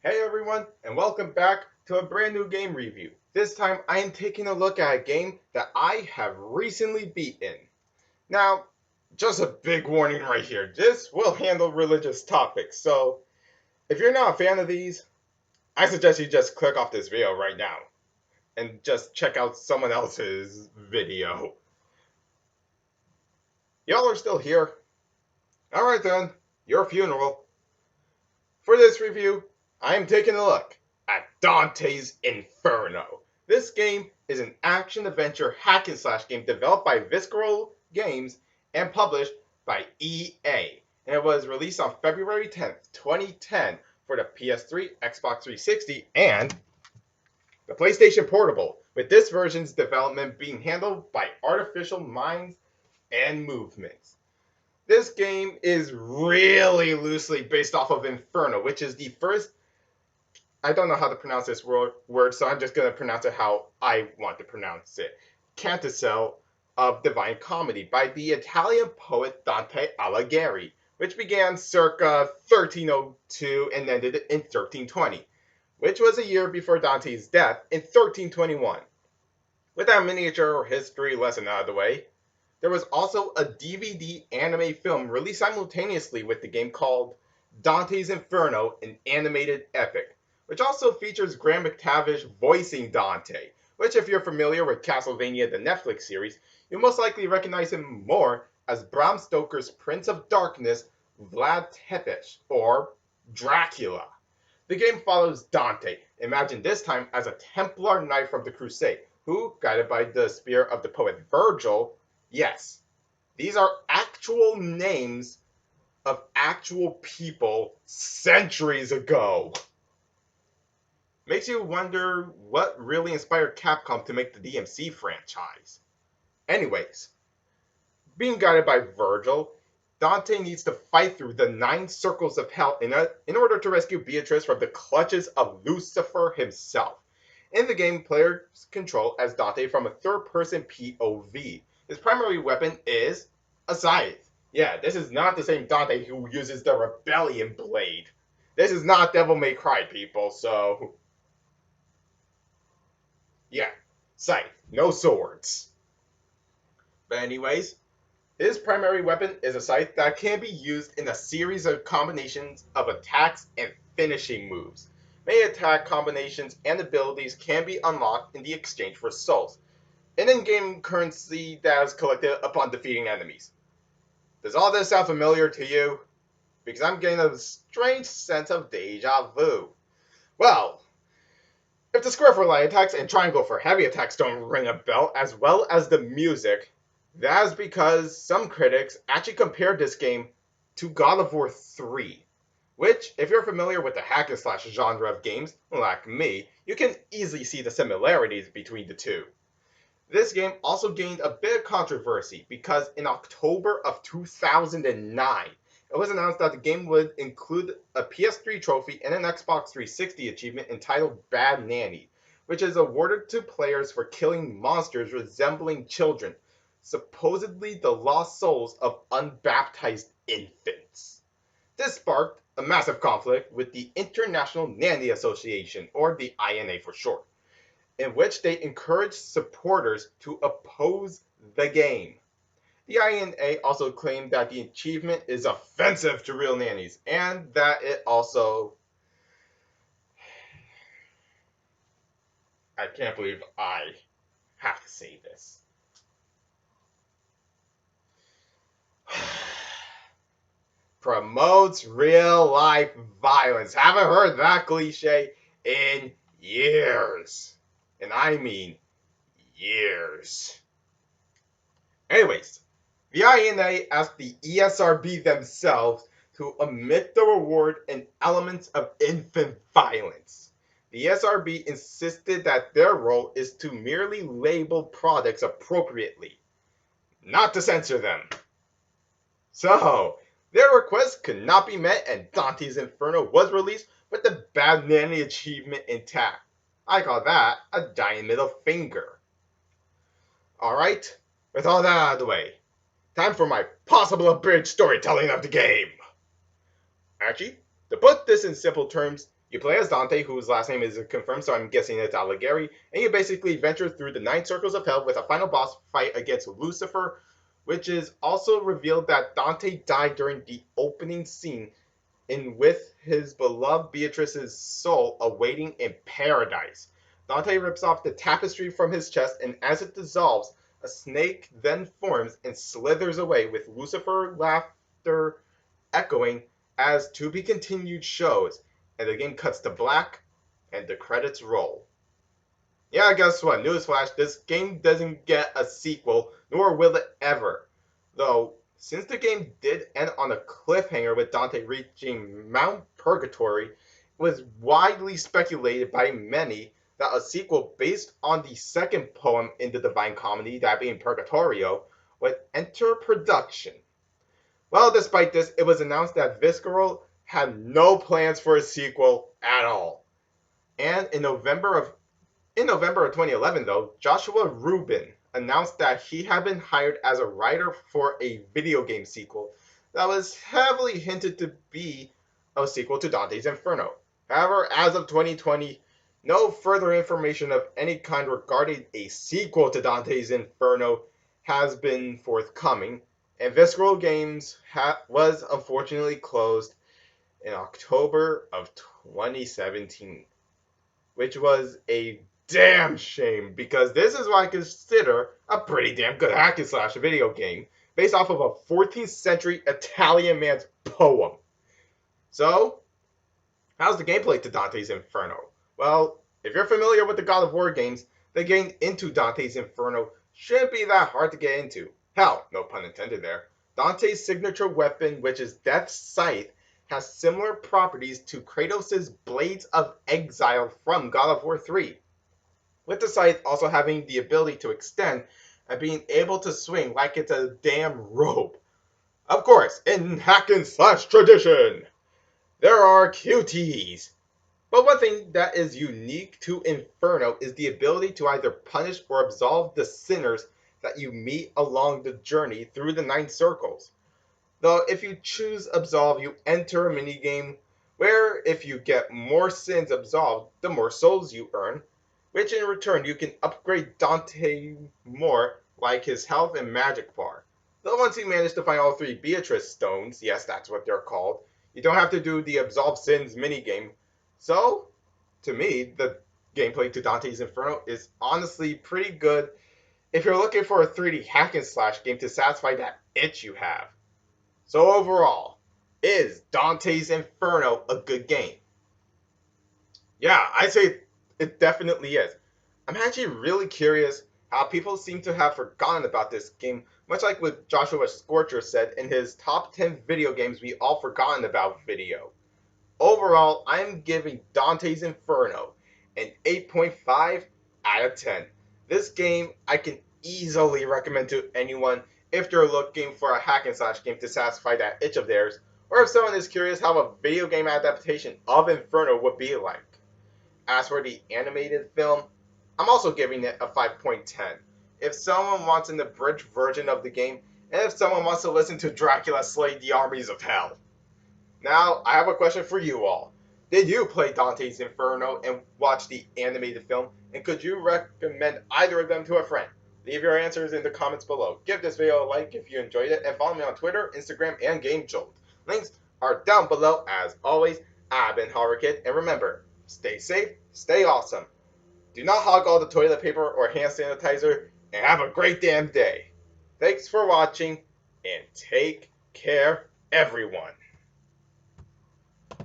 Hey everyone, and welcome back to a brand new game review. This time I am taking a look at a game that I have recently beaten. Now, just a big warning right here. This will handle religious topics, so if you're not a fan of these, I suggest you just click off this video right now and just check out someone else's video. Y'all are still here? Alright then, your funeral. For this review, I am taking a look at Dante's Inferno. This game is an action-adventure hack-and-slash game developed by Visceral Games and published by EA. And it was released on February 10th, 2010 for the PS3, Xbox 360, and the PlayStation Portable, with this version's development being handled by Artificial Minds and Movements. This game is really loosely based off of Inferno, which is the first. I don't know how to pronounce this word, so I'm just going to pronounce it how I want to pronounce it. Canticell of Divine Comedy by the Italian poet Dante Alighieri, which began circa 1302 and ended in 1320, which was a year before Dante's death in 1321. With that miniature history lesson out of the way, there was also a DVD anime film released simultaneously with the game called Dante's Inferno, an animated epic, which also features Graham McTavish voicing Dante, which if you're familiar with Castlevania the Netflix series, you'll most likely recognize him more as Bram Stoker's Prince of Darkness, Vlad Tepes, or Dracula. The game follows Dante, imagined this time as a Templar knight from the Crusade, who, guided by the spear of the poet Virgil, yes, these are actual names of actual people centuries ago. Makes you wonder what really inspired Capcom to make the DMC franchise. Anyways, being guided by Virgil, Dante needs to fight through the 9 circles of hell in order to rescue Beatrice from the clutches of Lucifer himself. In the game, players control as Dante from a third-person POV. His primary weapon is a scythe. Yeah, this is not the same Dante who uses the Rebellion Blade. This is not Devil May Cry, people, so... yeah, scythe, no swords. But anyways, his primary weapon is a scythe that can be used in a series of combinations of attacks and finishing moves. Many attack combinations and abilities can be unlocked in the exchange for souls, an in-game currency that is collected upon defeating enemies. Does all this sound familiar to you? Because I'm getting a strange sense of deja vu. Well, if the square for light attacks and triangle for heavy attacks don't ring a bell, as well as the music, that is because some critics actually compared this game to God of War 3, which, if you're familiar with the hack-and-slash genre of games, like me, you can easily see the similarities between the two. This game also gained a bit of controversy because in October of 2009, it was announced that the game would include a PS3 trophy and an Xbox 360 achievement entitled Bad Nanny, which is awarded to players for killing monsters resembling children, supposedly the lost souls of unbaptized infants. This sparked a massive conflict with the International Nanny Association, or the INA for short, in which they encouraged supporters to oppose the game. The INA also claimed that the achievement is offensive to real nannies, and that it also... I can't believe I have to say this. Promotes real-life violence. Haven't heard that cliche in years. And I mean years. Anyways, the INA asked the ESRB themselves to omit the reward and elements of infant violence. The ESRB insisted that their role is to merely label products appropriately, not to censor them. So, their request could not be met and Dante's Inferno was released with the Bad Nanny achievement intact. I call that a giant middle finger. Alright, with all that out of the way, time for my possible abridged storytelling of the game. Actually, to put this in simple terms, You play as Dante, whose last name isn't confirmed, so I'm guessing it's Alighieri, and you basically venture through the 9 circles of hell with a final boss fight against Lucifer, which is also revealed that Dante died during the opening scene in with his beloved Beatrice's soul awaiting in paradise. Dante rips off the tapestry from his chest, and as it dissolves, a snake then forms and slithers away, with Lucifer laughter echoing as to be continued shows, and the game cuts to black and the credits roll. Yeah, guess what? Newsflash, this game doesn't get a sequel, nor will it ever. Though, since the game did end on a cliffhanger with Dante reaching Mount Purgatory, it was widely speculated by many that a sequel based on the second poem in the Divine Comedy, that being Purgatorio, would enter production. Well, despite this, it was announced that Visceral had no plans for a sequel at all. And in November of 2011, though, Joshua Rubin announced that he had been hired as a writer for a video game sequel that was heavily hinted to be a sequel to Dante's Inferno. However, as of 2020, no further information of any kind regarding a sequel to Dante's Inferno has been forthcoming, and Visceral Games was unfortunately closed in October of 2017, which was a damn shame, because this is what I consider a pretty damn good hack and slash video game based off of a 14th century Italian man's poem. So, how's the gameplay to Dante's Inferno? Well, if you're familiar with the God of War games, then getting into Dante's Inferno shouldn't be that hard to get into. Hell, no pun intended there. Dante's signature weapon, which is Death's Scythe, has similar properties to Kratos' Blades of Exile from God of War 3, with the scythe also having the ability to extend and being able to swing like it's a damn rope. Of course, in hack and slash tradition, there are QTEs. But one thing that is unique to Inferno is the ability to either punish or absolve the sinners that you meet along the journey through the 9 circles. Though if you choose absolve, you enter a minigame where if you get more sins absolved, the more souls you earn, which in return you can upgrade Dante more, like his health and magic bar. Though once you manage to find all 3 Beatrice stones, yes, that's what they're called, you don't have to do the Absolve Sins minigame. So, to me, the gameplay to Dante's Inferno is honestly pretty good if you're looking for a 3D hack and slash game to satisfy that itch you have. So overall, is Dante's Inferno a good game? Yeah, I'd say it definitely is. I'm actually really curious how people seem to have forgotten about this game, much like what Joshua Scorcher said in his top 10 video games we all forgotten about video. Overall, I'm giving Dante's Inferno an 8.5 out of 10. This game I can easily recommend to anyone if they're looking for a hack and slash game to satisfy that itch of theirs, or if someone is curious how a video game adaptation of Inferno would be like. As for the animated film, I'm also giving it a 5.10. If someone wants an abridged version of the game, and if someone wants to listen to Dracula slay the armies of hell. Now, I have a question for you all. Did you play Dante's Inferno and watch the animated film? And could you recommend either of them to a friend? Leave your answers in the comments below. Give this video a like if you enjoyed it, and follow me on Twitter, Instagram, and GameJolt. Links are down below as always. I've been Horror Kid, and remember, stay safe, stay awesome. Do not hog all the toilet paper or hand sanitizer, and have a great damn day. Thanks for watching, and take care, everyone.